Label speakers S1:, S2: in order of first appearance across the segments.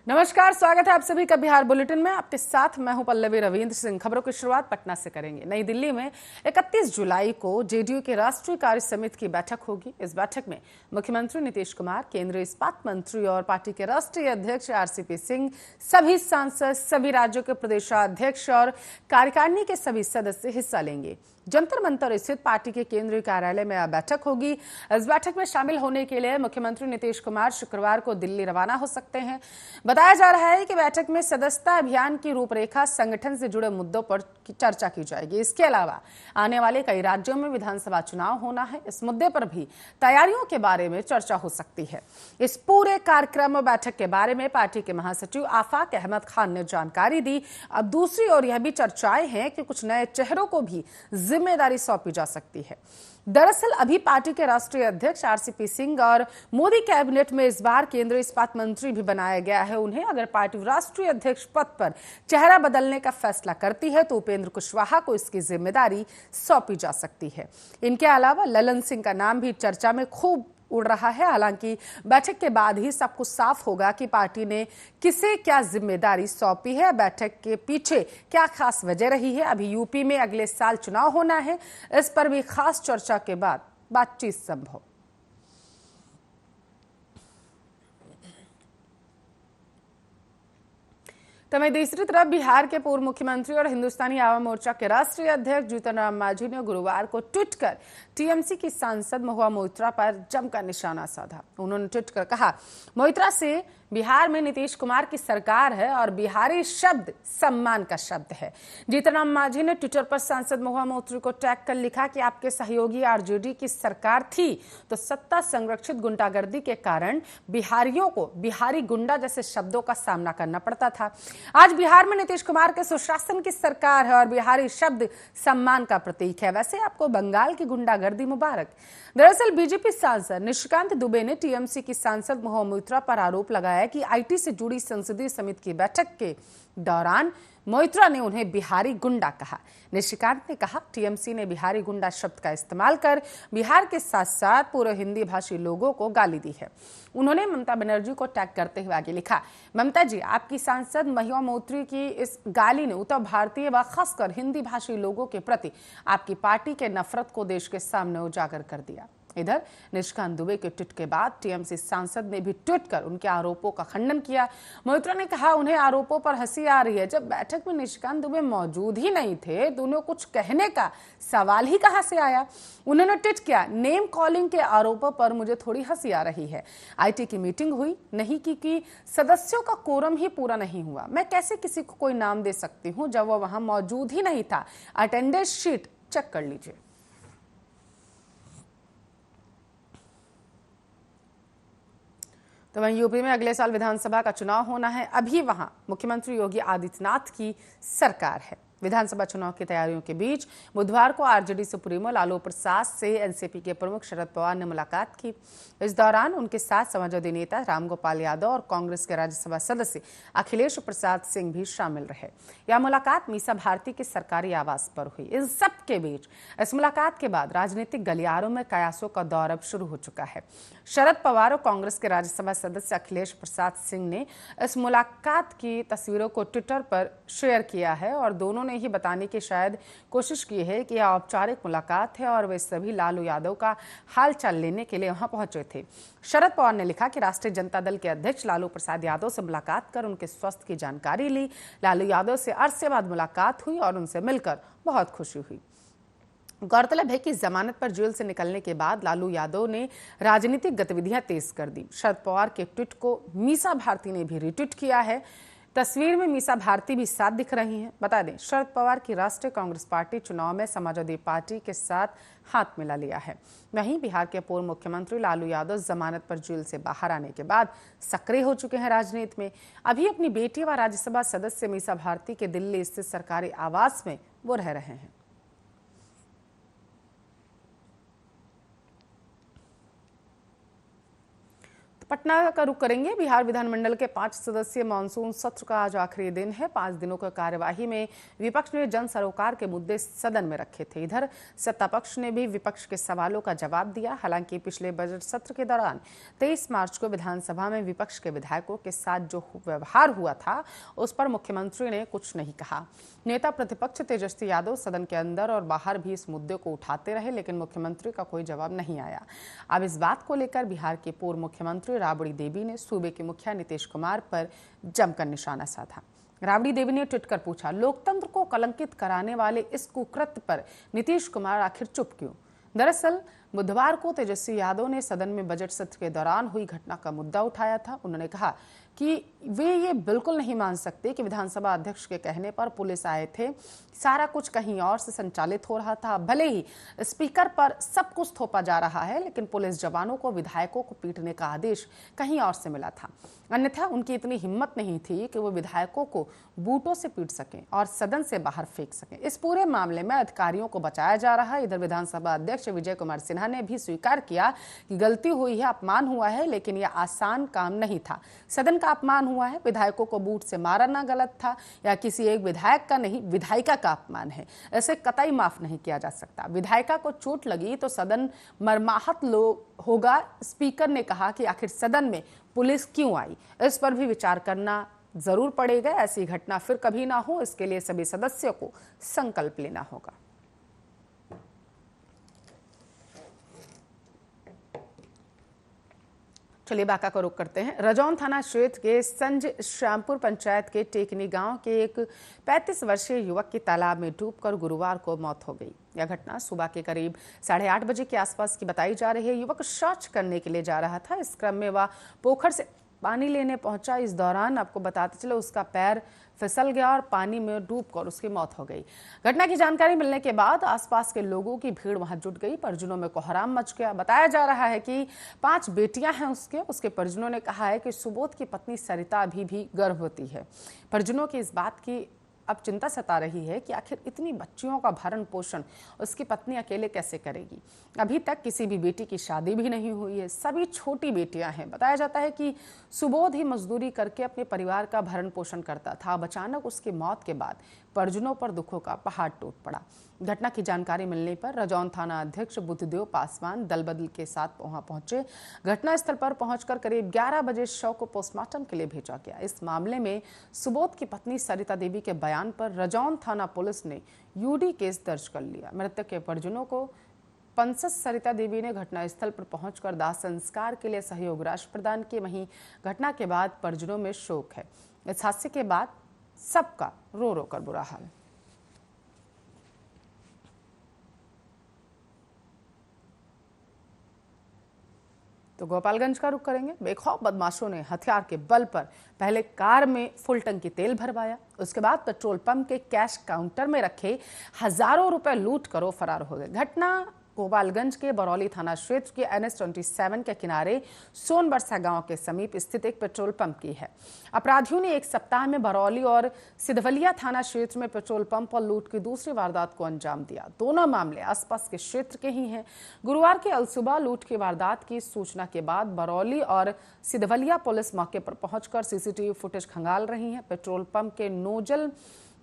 S1: नमस्कार, स्वागत है आप सभी का बिहार बुलेटिन में। आपके साथ मैं हूं पल्लवी रविंद्र सिंह। खबरों की शुरुआत पटना से करेंगे। नई दिल्ली में 31 जुलाई को जेडीयू के राष्ट्रीय कार्य समिति की बैठक होगी। इस बैठक में मुख्यमंत्री नीतीश कुमार, केंद्रीय इस्पात मंत्री और पार्टी के राष्ट्रीय अध्यक्ष आरसीपी सिंह, सभी सांसद, सभी राज्यों के प्रदेशाध्यक्ष और कार्यकारिणी के सभी सदस्य हिस्सा लेंगे। जंतर मंतर स्थित पार्टी के केंद्रीय कार्यालय में यह बैठक होगी। इस बैठक में शामिल होने के लिए मुख्यमंत्री नीतीश कुमार शुक्रवार को दिल्ली रवाना हो सकते हैं। बताया जा रहा है कि बैठक में सदस्यता अभियान की रूपरेखा, संगठन से जुड़े मुद्दों पर चर्चा की जाएगी। इसके अलावा आने वाले कई राज्यों में विधानसभा चुनाव होना है, इस मुद्दे पर भी तैयारियों के बारे में चर्चा हो सकती है। इस पूरे कार्यक्रम और बैठक के बारे में पार्टी के महासचिव आफाक अहमद खान ने जानकारी दी। अब दूसरी ओर यह भी चर्चाएं हैं कि कुछ नए चेहरों को भी जिम्मेदारी सौंपी जा सकती है। दरअसल अभी पार्टी के राष्ट्रीय अध्यक्ष आरसीपी सिंह और मोदी कैबिनेट में इस बार केंद्रीय इस्पात मंत्री भी बनाया गया है। उन्हें अगर पार्टी राष्ट्रीय अध्यक्ष पद पर चेहरा बदलने का फैसला करती है तो उपेंद्र कुशवाहा को इसकी जिम्मेदारी सौंपी जा सकती है। इनके अलावा ललन सिंह का नाम भी चर्चा में खूब उड़ रहा है। हालांकि बैठक के बाद ही सब कुछ साफ होगा कि पार्टी ने किसे क्या जिम्मेदारी सौंपी है। बैठक के पीछे क्या खास वजह रही है। अभी यूपी में अगले साल चुनाव होना है, इस पर भी खास चर्चा के बाद बातचीत संभव। तो वहीं दूसरी तरफ बिहार के पूर्व मुख्यमंत्री और हिंदुस्तानी आवाम मोर्चा के राष्ट्रीय अध्यक्ष जीतन राम मांझी ने गुरुवार को ट्वीट कर टीएमसी की सांसद महुआ मोइत्रा पर जमकर निशाना साधा। उन्होंने ट्वीट कर कहा, मोइत्रा से बिहार में नीतीश कुमार की सरकार है और बिहारी शब्द सम्मान का शब्द है। जीतन राम मांझी ने ट्विटर पर सांसद महुआ मोइत्रा को टैग कर लिखा कि आपके सहयोगी आरजेडी की सरकार थी तो सत्ता संरक्षित गुंडागर्दी के कारण बिहारियों को बिहारी गुंडा जैसे शब्दों का सामना करना पड़ता था। आज बिहार में नीतीश कुमार के सुशासन की सरकार है और बिहारी शब्द सम्मान का प्रतीक है। वैसे आपको बंगाल की गुंडागर्दी मुबारक। दरअसल बीजेपी सांसद निशिकांत दुबे ने टीएमसी की सांसद महुआ मोइत्रा पर आरोप लगाया कि आईटी से जुड़ी संसदीय समिति की बैठक के दौरान मोइत्रा ने उन्हें बिहारी गुंडा कहा। निशिकांत ने कहा, टीएमसी ने बिहारी गुंडा शब्द का इस्तेमाल कर बिहार के साथ साथ पूरे हिंदी भाषी लोगों को गाली दी है। उन्होंने ममता बनर्जी को टैग करते हुए आगे लिखा, ममता जी, आपकी सांसद महुआ मोइत्रा की इस गाली ने उत्तर भारतीय व खासकर हिंदी भाषी लोगों के प्रति आपकी पार्टी के नफरत को देश के सामने उजागर कर दिया। इधर निशिकांत दुबे के ट्वीट के बाद टीएमसी सांसद ने भी ट्वीट कर उनके आरोपों का खंडन किया। मोइत्रा ने कहा, उन्हें आरोपों पर हंसी आ रही है। जब बैठक में निशिकांत दुबे मौजूद ही नहीं थे तो उन्हें कुछ कहने का सवाल ही कहां से आया। उन्होंने ट्वीट किया, नेम कॉलिंग के आरोपों पर मुझे थोड़ी हंसी आ रही है। आईटी की मीटिंग हुई नहीं क्योंकि सदस्यों का कोरम ही पूरा नहीं हुआ। मैं कैसे किसी को कोई नाम दे सकती हूँ जब वह वहां मौजूद ही नहीं था। अटेंडेंस शीट चेक कर लीजिए। तो वहीं यूपी में अगले साल विधानसभा का चुनाव होना है। अभी वहां मुख्यमंत्री योगी आदित्यनाथ की सरकार है। विधानसभा चुनाव की तैयारियों के बीच बुधवार को आरजेडी सुप्रीमो लालू प्रसाद से एनसीपी के प्रमुख शरद पवार ने मुलाकात की। इस दौरान उनके साथ समाजवादी नेता रामगोपाल यादव और कांग्रेस के राज्यसभा सदस्य अखिलेश प्रसाद सिंह भी शामिल रहे। यह मुलाकात मीसा भारती के सरकारी आवास पर हुई। इन सब के बीच इस मुलाकात के बाद राजनीतिक गलियारों में कयासों का दौर अब शुरू हो चुका है। शरद पवार और कांग्रेस के राज्यसभा सदस्य अखिलेश प्रसाद सिंह ने इस मुलाकात की तस्वीरों को ट्विटर पर शेयर किया है और दोनों ने ही बताने की शायद कोशिश की है कि यह औपचारिक मुलाकात है और वे सभी लालू यादव का हालचाल लेने के लिए वहां पहुंचे थे। शरद पवार ने लिखा कि राष्ट्रीय जनता दल के अध्यक्ष लालू प्रसाद यादव से मुलाकात कर उनके स्वास्थ्य की जानकारी ली। लालू यादव से अरसे बाद मुलाकात हुई और उनसे मिलकर बहुत खुशी हुई। गौरतलब है कि जमानत पर जेल से निकलने के बाद लालू यादव ने राजनीतिक गतिविधियां तेज कर दी। शरद पवार के ट्वीट को मीसा भारती ने भी रिट्वीट किया है। तस्वीर में मीसा भारती भी साथ दिख रही हैं। बता दें, शरद पवार की राष्ट्रीय कांग्रेस पार्टी चुनाव में समाजवादी पार्टी के साथ हाथ मिला लिया है। वहीं बिहार के पूर्व मुख्यमंत्री लालू यादव जमानत पर जेल से बाहर आने के बाद सक्रिय हो चुके हैं राजनीति में। अभी अपनी बेटी व राज्यसभा सदस्य मीसा भारती के दिल्ली स्थित सरकारी आवास में वो रह रहे हैं। पटना का रुख करेंगे। बिहार विधानमंडल के 5 सदस्यीय मानसून सत्र का आज आखिरी दिन है। 5 दिनों की कार्यवाही में विपक्ष ने जन सरोकार के मुद्दे सदन में रखे थे। इधर सत्ता पक्ष ने भी विपक्ष के सवालों का जवाब दिया। हालांकि पिछले बजट सत्र के दौरान 23 मार्च को विधानसभा में विपक्ष के विधायकों के साथ जो व्यवहार हुआ था उस पर मुख्यमंत्री ने कुछ नहीं कहा। नेता प्रतिपक्ष तेजस्वी यादव सदन के अंदर और बाहर भी इस मुद्दे को उठाते रहे, लेकिन मुख्यमंत्री का कोई जवाब नहीं आया। अब इस बात को लेकर बिहार के पूर्व मुख्यमंत्री राबड़ी देवी ने सूबे के मुखिया नीतीश कुमार पर जमकर निशाना साधा। राबड़ी देवी ने ट्वीट कर पूछा, लोकतंत्र को कलंकित कराने वाले इस कुकृत्य पर नीतीश कुमार आखिर चुप क्यों? दरअसल बुधवार को तेजस्वी यादव ने सदन में बजट सत्र के दौरान हुई घटना का मुद्दा उठाया था। उन्होंने कहा कि वे ये बिल्कुल नहीं मान सकते कि विधानसभा अध्यक्ष के कहने पर पुलिस आए थे। सारा कुछ कहीं और से संचालित हो रहा था। भले ही स्पीकर पर सब कुछ थोपा जा रहा है, लेकिन पुलिस जवानों को विधायकों को पीटने का आदेश कहीं और से मिला था। अन्यथा उनकी इतनी हिम्मत नहीं थी कि वो विधायकों को बूटों से पीट सकें और सदन से बाहर फेंक सकें। इस पूरे मामले में अधिकारियों को बचाया जा रहा है। इधर विधानसभा अध्यक्ष विजय कुमार सिन्हा ने भी स्वीकार किया कि गलती हुई है, अपमान हुआ है, लेकिन यह आसान काम नहीं था। सदन का अपमान हुआ है। विधायकों को बूट से मारना गलत था या किसी एक विधायक का नहीं, विधायिका का अपमान है। ऐसे कतई माफ नहीं किया जा सकता। विधायिका को चोट लगी तो सदन मर्माहत होगा। स्पीकर ने कहा कि आखिर सदन में पुलिस क्यों आई, इस पर भी विचार करना जरूर पड़ेगा। ऐसी घटना फिर कभी ना हो, इसके लिए सभी सदस्यों को संकल्प लेना होगा। चलिए बांका को रुख करते हैं। रजौन थाना क्षेत्र के संज श्यामपुर पंचायत के टेकनी गांव के एक 35 वर्षीय युवक की तालाब में डूबकर गुरुवार को मौत हो गई। यह घटना सुबह के करीब 8:30 बजे के आसपास की बताई जा रही है। युवक शौच करने के लिए जा रहा था। इस क्रम में वह पोखर से पानी लेने पहुंचा। इस दौरान आपको बताते चले उसका पैर फिसल गया और पानी में डूबकर उसकी मौत हो गई। घटना की जानकारी मिलने के बाद आसपास के लोगों की भीड़ वहां जुट गई। परिजनों में कोहराम मच गया। बताया जा रहा है कि 5 बेटियां हैं उसके परिजनों ने कहा है कि सुबोध की पत्नी सरिता अभी भी गर्भवती है। परिजनों की इस बात की अब चिंता सता रही है कि आखिर इतनी बच्चियों का भरण पोषण उसकी पत्नी अकेले कैसे करेगी। अभी तक किसी भी बेटी की शादी भी नहीं हुई है। सभी छोटी बेटियां हैं। बताया जाता है कि सुबोध ही मजदूरी करके अपने परिवार का भरण पोषण करता था। अब अचानक उसकी मौत के बाद परिजनों पर दुखों का पहाड़ टूट पड़ा। घटना की जानकारी मिलने पर रजौन थाना अध्यक्ष बुद्धदेव पासवान दल बदल के साथ वहां पहुंचे। घटनास्थल पर पहुंचकर करीब 11 बजे शव को पोस्टमार्टम के लिए भेजा गया। इस मामले में सुबोध की पत्नी सरिता देवी के बयान पर रजौन थाना पुलिस ने यूडी केस दर्ज कर लिया। मृतक के परिजनों को पंसद सरिता देवी ने घटनास्थल पर पहुंचकर दाह संस्कार के लिए सहयोग राशि प्रदान की। वहीं घटना के बाद परिजनों में शोक है। इस हादसे के बाद सबका रो रो कर बुरा हाल। तो गोपालगंज का रुख करेंगे। बेखौफ बदमाशों ने हथियार के बल पर पहले कार में फुल टंकी तेल भरवाया, उसके बाद पेट्रोल पंप के कैश काउंटर में रखे हजारों रुपए लूट कर फरार हो गए। घटना गोपालगंज के बरौली थाना क्षेत्र के NH-27 के किनारे सोनबरसा गांव के समीप स्थित एक पेट्रोल पंप की है। अपराधियों ने एक सप्ताह में बरौली और सिधवलिया थाना क्षेत्र में पेट्रोल पंप और लूट की दूसरी वारदात को अंजाम दिया। दोनों मामले आसपास के क्षेत्र के ही हैं। गुरुवार की अलसुबह लूट की वारदात की सूचना के बाद बरौली और सिधवलिया पुलिस मौके पर पहुंचकर सीसीटीवी फुटेज खंगाल रही है। पेट्रोल पंप के नोजल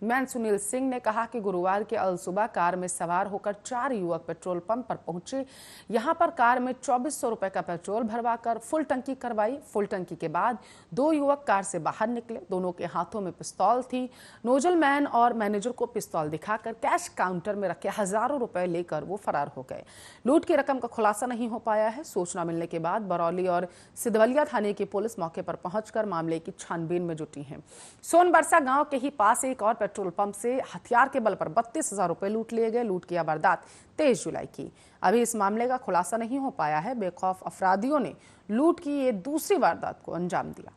S1: मैन सुनील सिंह ने कहा कि गुरुवार के अलसुबह कार में सवार होकर 4 युवक पेट्रोल पंप पर पहुंचे। यहां पर कार में 2400 रुपए का पेट्रोल भरवाकर फुल टंकी करवाई। फुल टंकी के बाद 2 युवक कार से बाहर निकले। दोनों के हाथों में पिस्तौल थी। नोजल मैन और मैनेजर को पिस्तौल दिखाकर कैश काउंटर में रखे हजारों रुपए लेकर वो फरार हो गए। लूट की रकम का खुलासा नहीं हो पाया है। सूचना मिलने के बाद बरौली और सिधवलिया थाने की पुलिस मौके पर पहुंचकर मामले की छानबीन में जुटी है। सोनबरसा गांव के ही पास एक और पेट्रोल पंप से हथियार के बल पर 32,000 रुपए लूट लिए गए। लूट की वारदात 23 जुलाई की। अभी इस मामले का खुलासा नहीं हो पाया है। बेखौफ अपराधियों ने लूट की ये दूसरी वारदात को अंजाम दिया।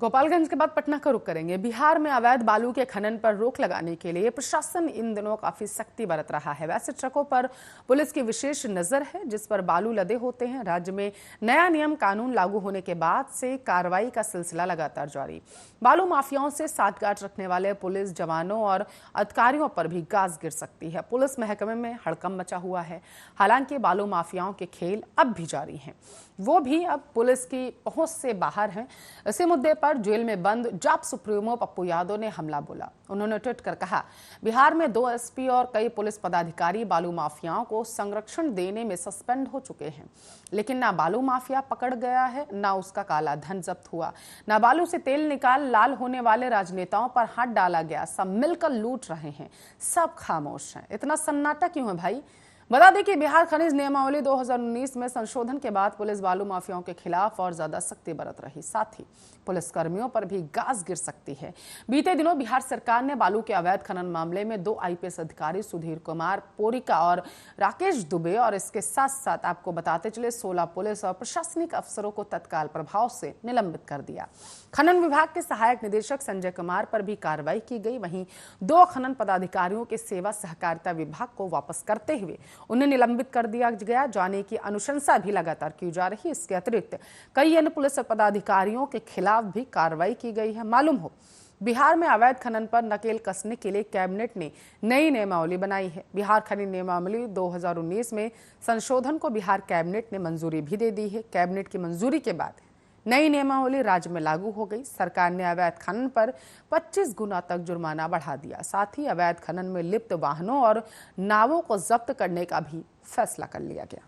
S1: गोपालगंज के बाद पटना का रुख करेंगे। बिहार में अवैध बालू के खनन पर रोक लगाने के लिए प्रशासन इन दिनों काफी सख्ती बरत रहा है। वैसे ट्रकों पर पुलिस की विशेष नजर है जिस पर बालू लदे होते हैं। राज्य में नया नियम कानून लागू होने के बाद से कार्रवाई का सिलसिला लगातार जारी। बालू माफियाओं से साठगांठ रखने वाले पुलिस जवानों और अधिकारियों पर भी गाज गिर सकती है। पुलिस महकमे में हड़कंप मचा हुआ है। हालांकि बालू माफियाओं के खेल अब भी जारी हैं, वो भी अब पुलिस की पहुंच से बाहर हैं। इसी मुद्दे पर जेल में बंद जाप सुप्रीमो पप्पू यादव ने हमला बोला। उन्होंने ट्वीट कर कहा, बिहार में 2 एसपी और कई पुलिस पदाधिकारी बालू माफियाओं को संरक्षण देने में सस्पेंड हो चुके हैं, लेकिन ना बालू माफिया पकड़ गया है, ना उसका काला धन जब्त हुआ, ना बालू से तेल निकाल लाल होने वाले राजनेताओं पर हाथ डाला गया। सब मिलकर लूट रहे हैं, सब खामोश हैं। इतना सन्नाटा क्यों है भाई? बता दें कि बिहार खनिज नियमावली 2019 में संशोधन के बाद पुलिस बालू माफियाओं के खिलाफ और ज्यादा सख्ती बरत रही, साथ ही पुलिस कर्मियों पर भी गाज गिर सकती है। बीते दिनों बिहार सरकार ने बालू के अवैध खनन मामले में 2 आईपीएस अधिकारी सुधीर कुमार पोरिका और राकेश दुबे और इसके साथ साथ आपको बताते चले 16 पुलिस और प्रशासनिक अफसरों को तत्काल प्रभाव से निलंबित कर दिया। खनन विभाग के सहायक निदेशक संजय कुमार पर भी कार्रवाई की गई। वहीं 2 खनन पदाधिकारियों के सेवा सहकारिता विभाग को वापस करते हुए उन्हें निलंबित कर दिया गया। जाने की अनुशंसा भी लगातार की जा रही। इसके अतिरिक्त कई अन्य पुलिस पदाधिकारियों के खिलाफ भी कार्रवाई की गई है। मालूम हो, बिहार में अवैध खनन पर नकेल कसने के लिए कैबिनेट ने नई नियमावली बनाई है। बिहार खनिज नियमावली 2019 में संशोधन को बिहार कैबिनेट ने मंजूरी भी दे दी है। कैबिनेट की मंजूरी के बाद नई नियमावली राज्य में लागू हो गई। सरकार ने अवैध खनन पर 25 गुना तक जुर्माना बढ़ा दिया। साथ ही अवैध खनन में लिप्त वाहनों और नावों को जब्त करने का भी फैसला कर लिया गया।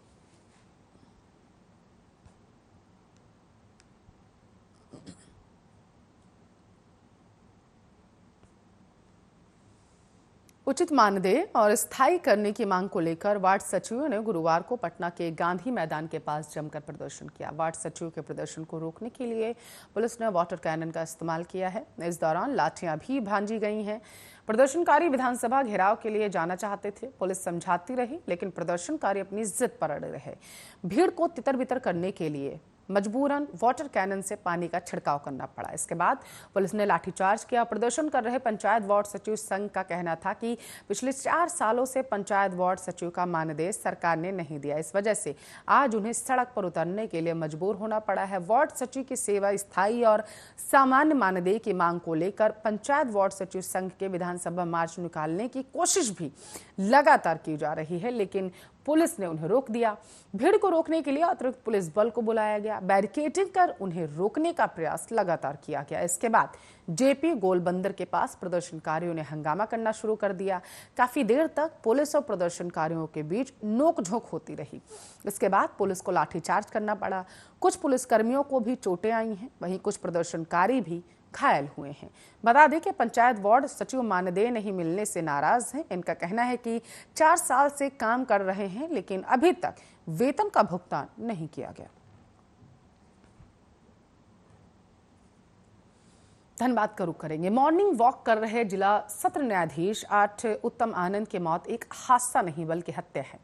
S1: उचित मानदेय और स्थायी करने की मांग को लेकर वार्ड सचिवों ने गुरुवार को पटना के गांधी मैदान के पास जमकर प्रदर्शन किया। वार्ड सचिवों के प्रदर्शन को रोकने के लिए पुलिस ने वाटर कैनन का इस्तेमाल किया है। इस दौरान लाठियां भी भांजी गई हैं। प्रदर्शनकारी विधानसभा घेराव के लिए जाना चाहते थे। पुलिस समझाती रही, लेकिन प्रदर्शनकारी अपनी जिद पर अड़े रहे। भीड़ को तितर बितर करने के लिए मजबूरन वाटर कैनन से पानी का छिड़काव करना पड़ा। इसके बाद पुलिस ने लाठीचार्ज किया। प्रदर्शन कर रहे पंचायत वार्ड सचिव संघ का कहना था कि पिछले 4 सालों से पंचायत वार्ड सचिव का मानदेय सरकार ने नहीं दिया। इस वजह से आज उन्हें सड़क पर उतरने के लिए मजबूर होना पड़ा है। वार्ड सचिव की सेवा, स्थायी और सामान्य मानदेय की मांग को लेकर पंचायत वार्ड सचिव संघ के विधानसभा मार्च निकालने की कोशिश भी लगातार की जा रही है, लेकिन पुलिस ने उन्हें रोक दिया। भीड़ को रोकने के लिए अतिरिक्त पुलिस बल को बुलाया गया। बैरिकेडिंग कर उन्हें रोकने का प्रयास लगातार किया गया। इसके बाद जेपी गोलबंदर के पास प्रदर्शनकारियों ने हंगामा करना शुरू कर दिया। काफी देर तक पुलिस और प्रदर्शनकारियों के बीच नोकझोंक होती रही। इसके बाद पुलिस को लाठीचार्ज करना पड़ा। कुछ पुलिसकर्मियों को भी चोटें आई हैं, वहीं कुछ प्रदर्शनकारी भी घायल हुए हैं। बता दें कि पंचायत वार्ड सचिव मानदेय नहीं मिलने से नाराज हैं। इनका कहना है कि 4 साल से काम कर रहे हैं, लेकिन अभी तक वेतन का भुगतान नहीं किया गया। धनबाद का रुख करेंगे। मॉर्निंग वॉक कर रहे जिला सत्र न्यायाधीश 8 उत्तम आनंद की मौत एक हादसा नहीं बल्कि हत्या है।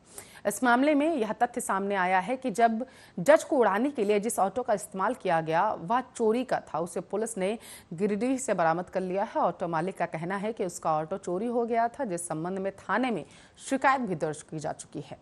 S1: इस मामले में यह तथ्य सामने आया है कि जब जज को उड़ाने के लिए जिस ऑटो का इस्तेमाल किया गया वह चोरी का था। उसे पुलिस ने गिरिडीह से बरामद कर लिया है। ऑटो मालिक का कहना है कि उसका ऑटो चोरी हो गया था, जिस संबंध में थाने में शिकायत भी दर्ज की जा चुकी है।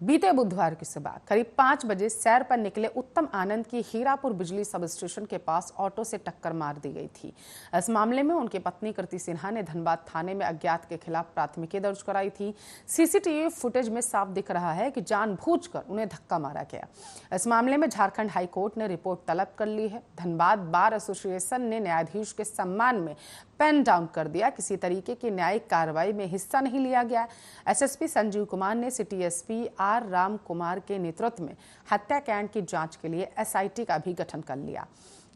S1: बीते बुधवार की सुबह करीब 5 बजे सैर पर निकले उत्तम आनंद की हीरापुर बिजली सब स्टेशन के पास ऑटो से टक्कर मार दी गई थी। इस मामले में उनकी पत्नी कृति सिन्हा ने धनबाद थाने में अज्ञात के खिलाफ प्राथमिकी दर्ज कराई थी। सीसीटीवी फुटेज में साफ दिख रहा है कि जानबूझकर उन्हें धक्का मारा गया। इस मामले में झारखंड हाईकोर्ट ने रिपोर्ट तलब कर ली है। धनबाद बार एसोसिएशन ने न्यायाधीश के सम्मान में पेन डाउन कर दिया। किसी तरीके की न्यायिक कार्रवाई में हिस्सा नहीं लिया गया। एसएसपी संजीव कुमार ने city SP R Ram Kumar के नेतृत्व में हत्याकांड की जांच के लिए एसआईटी का भी गठन कर लिया।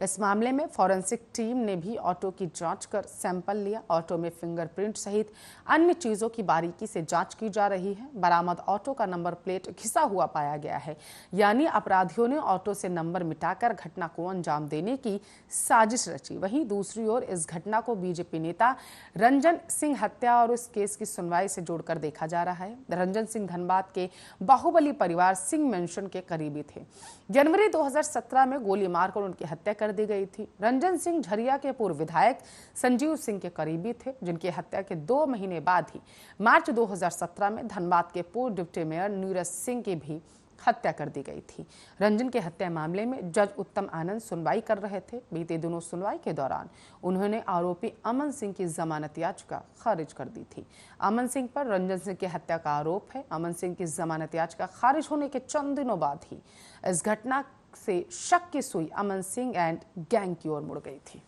S1: इस मामले में फॉरेंसिक टीम ने भी ऑटो की जांच कर सैंपल लिया। ऑटो में फिंगरप्रिंट सहित अन्य चीजों की बारीकी से जांच की जा रही है। बरामद ऑटो का नंबर प्लेट घिसा हुआ पाया गया है, यानी अपराधियों ने ऑटो से नंबर मिटाकर घटना को अंजाम देने की साजिश रची। वहीं दूसरी ओर इस घटना को बीजेपी नेता रंजन सिंह हत्या और इस केस की सुनवाई से जोड़कर देखा जा रहा है। रंजन सिंह धनबाद के बाहुबली परिवार सिंह मेंशन के करीबी थे। जनवरी 2017 में गोली मारकर उनकी हत्या कर कर दी गई थी। रंजन सिंह झरिया के पूर्व विधायक संजीव सिंह के करीबी थे, जिनकी हत्या के 2 महीने बाद ही मार्च 2017 में धनबाद के पूर्व डिप्टी मेयर नीरज सिंह की भी हत्या कर दी गई थी। रंजन के हत्या मामले में जज उत्तम आनंद सुनवाई कर रहे थे। बीते दिनों सुनवाई के दौरान उन्होंने आरोपी अमन सिंह की जमानत याचिका खारिज कर दी थी। अमन सिंह पर रंजन सिंह की हत्या का आरोप है। अमन सिंह की जमानत याचिका खारिज होने के चंद दिनों बाद ही इस घटना से शक की सुई अमन सिंह एंड गैंग की ओर मुड़ गई थी।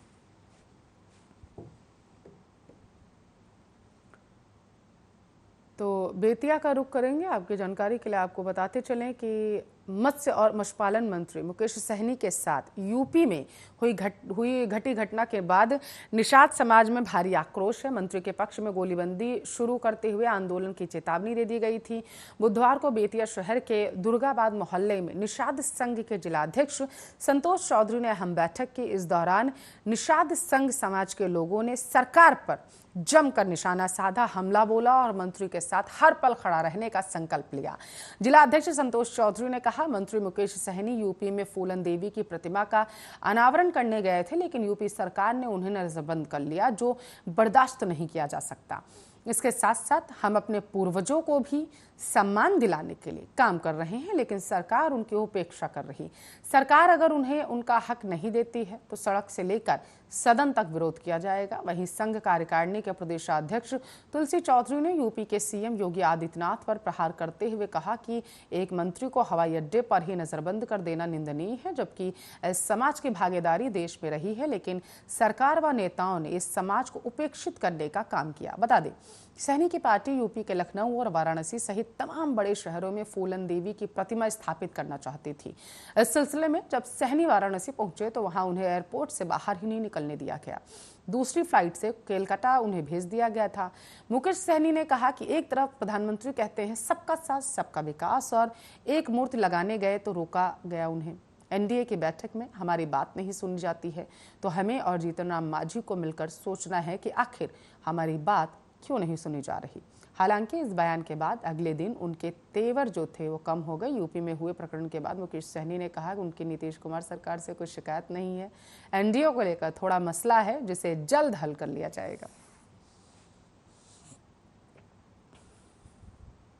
S1: तो बेतिया का रुख करेंगे। आपकी जानकारी के लिए आपको बताते चलें कि मत्स्य और मत्स्यपालन मंत्री मुकेश सहनी के साथ यूपी में हुई घटी घटना के बाद निषाद समाज में भारी आक्रोश है। मंत्री के पक्ष में गोलीबंदी शुरू करते हुए आंदोलन की चेतावनी दे दी गई थी। बुधवार को बेतिया शहर के दुर्गाबाद मोहल्ले में निषाद संघ के जिलाध्यक्ष संतोष चौधरी ने अहम बैठक की। इस दौरान निषाद संघ समाज के लोगों ने सरकार पर जमकर निशाना साधा, हमला बोला और मंत्री के साथ हर पल खड़ा रहने का संकल्प लिया। जिलाध्यक्ष संतोष चौधरी ने कहा, मंत्री मुकेश सहनी यूपी में फूलन देवी की प्रतिमा का अनावरण करने गए थे, लेकिन यूपी सरकार ने उन्हें नजरबंद कर लिया, जो बर्दाश्त नहीं किया जा सकता। इसके साथ साथ हम अपने पूर्वजों को भी सम्मान दिलाने के लिए काम कर रहे हैं, लेकिन सरकार उनकी उपेक्षा कर रही। सरकार अगर उन्हें उनका हक नहीं देती है तो सड़क से लेकर सदन तक विरोध किया जाएगा। वहीं संघ कार्यकारिणी के प्रदेशाध्यक्ष तुलसी चौधरी ने यूपी के सीएम योगी आदित्यनाथ पर प्रहार करते हुए कहा कि एक मंत्री को हवाई अड्डे पर ही नजरबंद कर देना निंदनीय है, जबकि इस समाज की भागीदारी देश में रही है, लेकिन सरकार व नेताओं ने इस समाज को उपेक्षित करने का काम किया। बता दें, सहनी की पार्टी यूपी के लखनऊ और वाराणसी सहित तमाम बड़े शहरों में फूलन देवी की प्रतिमा स्थापित करना चाहती थी। इस सिलसिले में जब सहनी वाराणसी पहुंचे तो वहां उन्हें एयरपोर्ट से बाहर ही नहीं निकलने दिया गया। दूसरी फ्लाइट से कोलकाता उन्हें भेज दिया गया था। मुकेश सहनी ने कहा कि एक तरफ प्रधानमंत्री कहते हैं सबका साथ सबका विकास, और एक मूर्ति लगाने गए तो रोका गया उन्हें। एनडीए की बैठक में हमारी बात नहीं सुनी जाती है, तो हमें और जीतन राम मांझी को मिलकर सोचना है कि आखिर हमारी बात क्यों नहीं सुनी जा रही। हालांकि इस बयान के बाद अगले दिन उनके तेवर जो थे वो कम हो गए। यूपी में हुए प्रकरण के बाद मुकेश सहनी ने कहा कि उनकी नीतीश कुमार सरकार से कोई शिकायत नहीं है, एनडीए को लेकर थोड़ा मसला है जिसे जल्द हल कर लिया जाएगा।